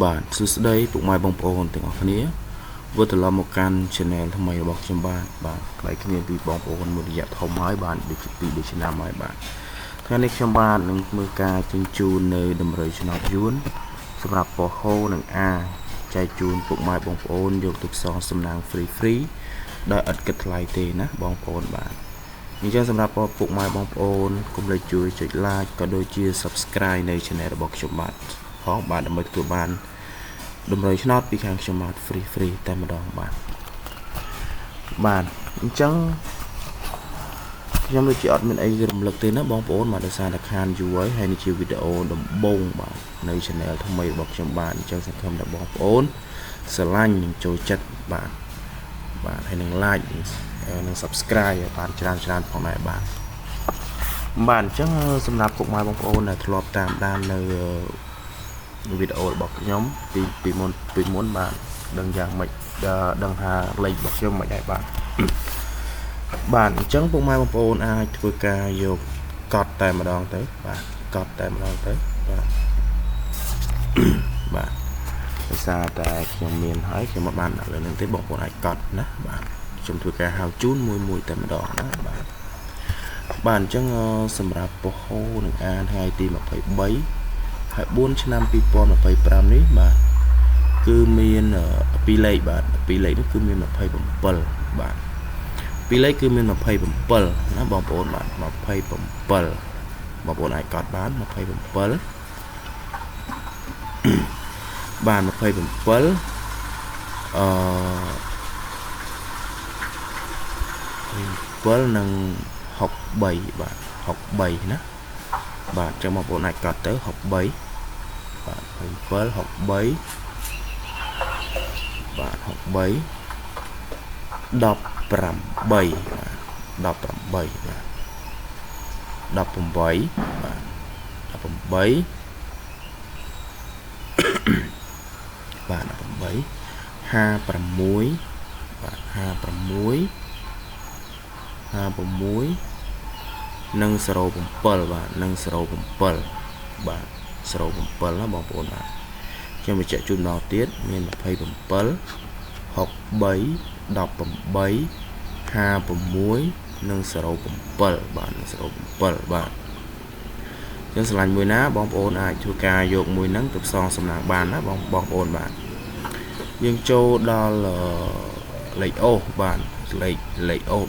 បាទសួស្តីពុកម៉ែបងប្អូនទាំងអស់គ្នាវិលត្រឡប់មកកាន់ channel ថ្មីរបស់ខ្ញុំបាទខ្លីគ្នាពីបងប្អូនមួយរយៈធំហើយបានដូចឆ្នាំហើយបាទថ្ងៃនេះខ្ញុំបាទនឹងធ្វើការជញ្ជូននៅតម្រុយឆ្នោតយួនសម្រាប់ពហោនិងអាចែកជូនពុកម៉ែបងប្អូនយកទៅផ្សងសំណាង free ដោយឥតគិតថ្លៃទេណាបងប្អូនបាទអញ្ចឹងសម្រាប់ពុកម៉ែបងប្អូនកុំភ្លេចជួយចុច like ក៏ដូចជា subscribe នៅ channel របស់ខ្ញុំបាទផងបាទដើម្បីទទួលបានតម្រុយឆ្នោតពីខាងខ្ញុំបាទ free តែម្ដងបាទអញ្ចឹងខ្ញុំដូចជាអត់មានអីរំលឹកទេណាបងប្អូនមកដោយសារតែខានយូរហើយនេះជាវីដេអូដំបូងបាទនៅ channel ថ្មីរបស់ខ្ញុំបាទអញ្ចឹងសង្ឃឹមថាបងប្អូនស្រឡាញ់និងចូលចិត្តបាទហើយនឹង like និង subscribe បានច្រើនផងដែរបាទអញ្ចឹងសម្រាប់ពុកម៉ែបងប្អូនដែលធ្លាប់តាមដាននៅវីដេអូរបស់ខ្ញុំពីមុនបាទដឹងយ៉ាងម៉េចដឹងថាលេខរបស់ខ្ញុំមិនដែរបាទអញ្ចឹងពុកម៉ែបងប្អូនអាចធ្វើការយកកត់តែម្ដងទៅបាទកត់តែម្ដងទៅបាទដោយសារតែខ្ញុំមានហើយខ្ញុំមិនបានដាក់លើនឹងទេបងប្អូនអាចកត់ណាបាទខ្ញុំធ្វើការហៅជូនមួយតែម្ដងណាបាទអញ្ចឹងសម្រាប់ពហោនឹងអានថ្ងៃទី23ហើយ4ឆ្នាំ2025នេះបាទគឺមាន2លេខបាទ2លេខនេះគឺមាន27បាទ2លេខគឺមាន27ណាបងប្អូនបាទ27បងប្អូនអាចកត់បាន27បាទ277និង63បាទ63ណាបាទចាំបងប្អូនអាចកត់ទៅ63បាទ7 63បាទ63 18បាទ18បាទ18បាទ18 56បាទ56និង07បាទនិង07បាទ07ណាបងប្អូនបាទខ្ញុំបញ្ជាក់ជូនដល់ទៀតមាន27 63 18 56និង07បាទ07បាទចឹងស្រឡាញ់មួយណាបងប្អូនអាចធ្វើការយកមួយហ្នឹងទៅផ្សងសំណាងបានណាបងប្អូនបាទយើងចូលដល់លេខអូសបាទលេខអូស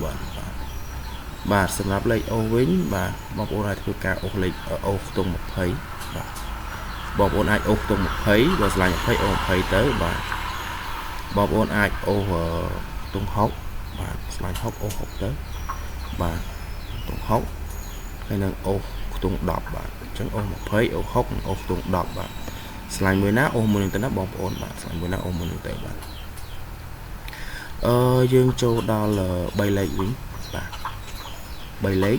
បាទសម្រាប់លេខអូសវិញបាទបងប្អូនអាចធ្វើការអូសលេខអូសខ្ទង់20បាទបងប្អូនអាចអូសខ្ទង់20បើស្រឡាញ់20អូស20ទៅបាទបងប្អូនអាចអូសខ្ទង់60បាទស្រឡាញ់60អូស60ទៅបាទខ្ទង់60ហើយនឹងអូសខ្ទង់10បាទអញ្ចឹងអូស20អូស60និងអូសខ្ទង់10បាទស្រឡាញ់មួយណាអូសមួយនឹងទៅណាបងប្អូនបាទស្រឡាញ់មួយណាអូសមួយនឹងទៅបាទយើងចូលដល់3លេខវិញបាទ3លេខ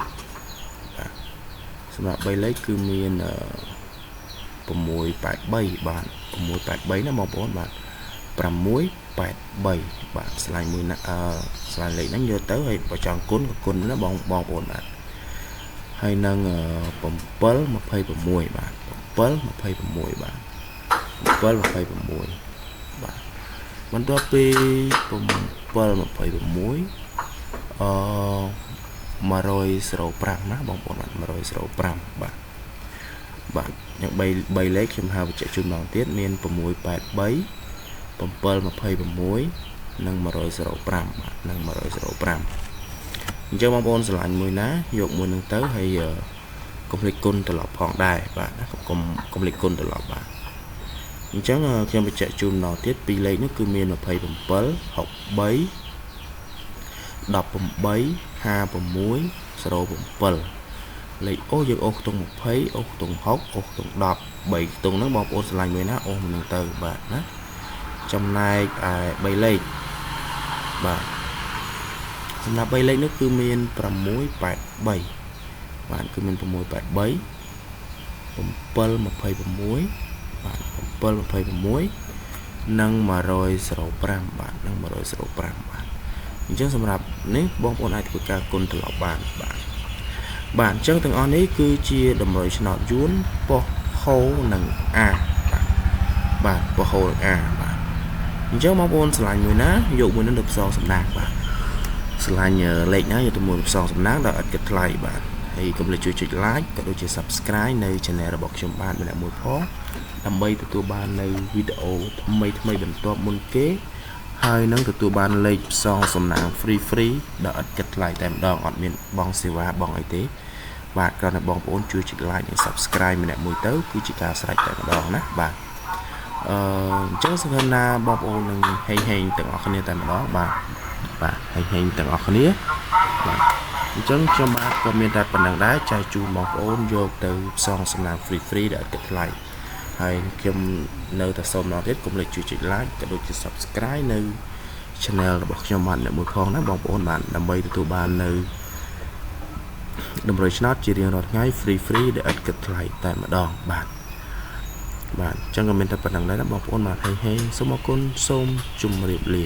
បាទសម្រាប់3លេខគឺមាន683បាទ683ណាបងប្អូនបាទ683បាទស្លាញ់មួយណាស្លាញ់លេខហ្នឹងយកទៅហើយបើចង់គុណក៏គុណណាបងប្អូនបាទហើយនឹង726បាទ726បាទ726បាទបន្ទាប់ពី726 105ណាបងប្អូនបាទ105បាទយ៉ាង3លេខខ្ញុំហៅបញ្ជាក់ជូនម្ដងទៀតមាន683 726និង105បាទនិង105អញ្ចឹងបងប្អូនស្រឡាញ់មួយណាយកមួយនឹងទៅហើយកុំភ្លេចគុណត្រឡប់ផងដែរបាទកុំភ្លេចគុណត្រឡប់បាទអញ្ចឹងខ្ញុំបញ្ជាក់ជូនម្ដងទៀត2លេខនេះគឺមាន27 63 18 56 07លេខអូសយើងអូសខ្ទង់20អូសខ្ទង់60អូសខ្ទង់10 3ខ្ទង់ហ្នឹងបងប្អូនស្រឡាញ់មួយណាអូសមួយនឹងទៅបាទណាចំណែកឯ3លេខបាទសម្រាប់3លេខនេះគឺមាន683បាទគឺមាន683 726បាទ726និង105បាទនិង105បាទអញ្ចឹងសម្រាប់នេះបងប្អូនអាចធ្វើការគុណត្រឡប់បានបាទអញ្ចឹងទាំងអស់នេះគឺជាតម្រុយឆ្នោតយួនប៉ុស្តិ៍ហូនិងអាបាទប៉ុស្ ហូតអាបាទអញ្ចឹងបងប្អូនឆ្លាញ់មួយណាយកមួយនឹងទៅផ្សងសំណាងបាទឆ្លាញ់លេខណាយកទៅមួយផ្សងសំណាងដោយឥតគិតថ្លៃបាទហើយកុំភ្លេចជួយចុច like ក៏ដូចជា subscribe នៅ channel របស់ខ្ញុំបាទម្នាក់មួយផងដើម្បីទទួលបាននៅវីដេអូថ្មីបន្ទាប់មុនគេហើយនឹងទទួលបានលេខផ្សងសំណាង free ដោយឥតគិតថ្លៃតែម្ដងអត់មានបងសេវាបងអីទេបាទគ្រាន់តែបងប្អូនជួយចុច like និង subscribe ម្នាក់មួយទៅគឺជាការស្រេចតែម្ដងណាបាទអញ្ចឹងសង្ឃឹមថាបងប្អូននឹងហេងទាំងអស់គ្នាតែម្ដងបាទហេងទាំងអស់គ្នាបាទអញ្ចឹងខ្ញុំបាទក៏មានតែប៉ុណ្្នឹងដែរចែកជូនបងប្អូនយកទៅផ្សងសំណាង free ដែលឥតគិតថ្លៃហើយខ្ញុំនៅតែសូមម្ដងទៀតកុំភ្លេចជួយចុច like ក៏ដូចជា subscribe នៅ channel របស់ខ្ញុំបាទអ្នកមួយផងណាបងប្អូនបាទដើម្បីទទួលបាននៅតម្រុយឆ្នោតជារៀងរាល់ថ្ងៃ free ដែលឥតគិតថ្លៃតែម្ដងបាទអញ្ចឹងក៏មានតែប៉ុណ្្នឹងដែរណាបងប្អូនបាទហេងសូមអរគុណសូមជម្រាបលា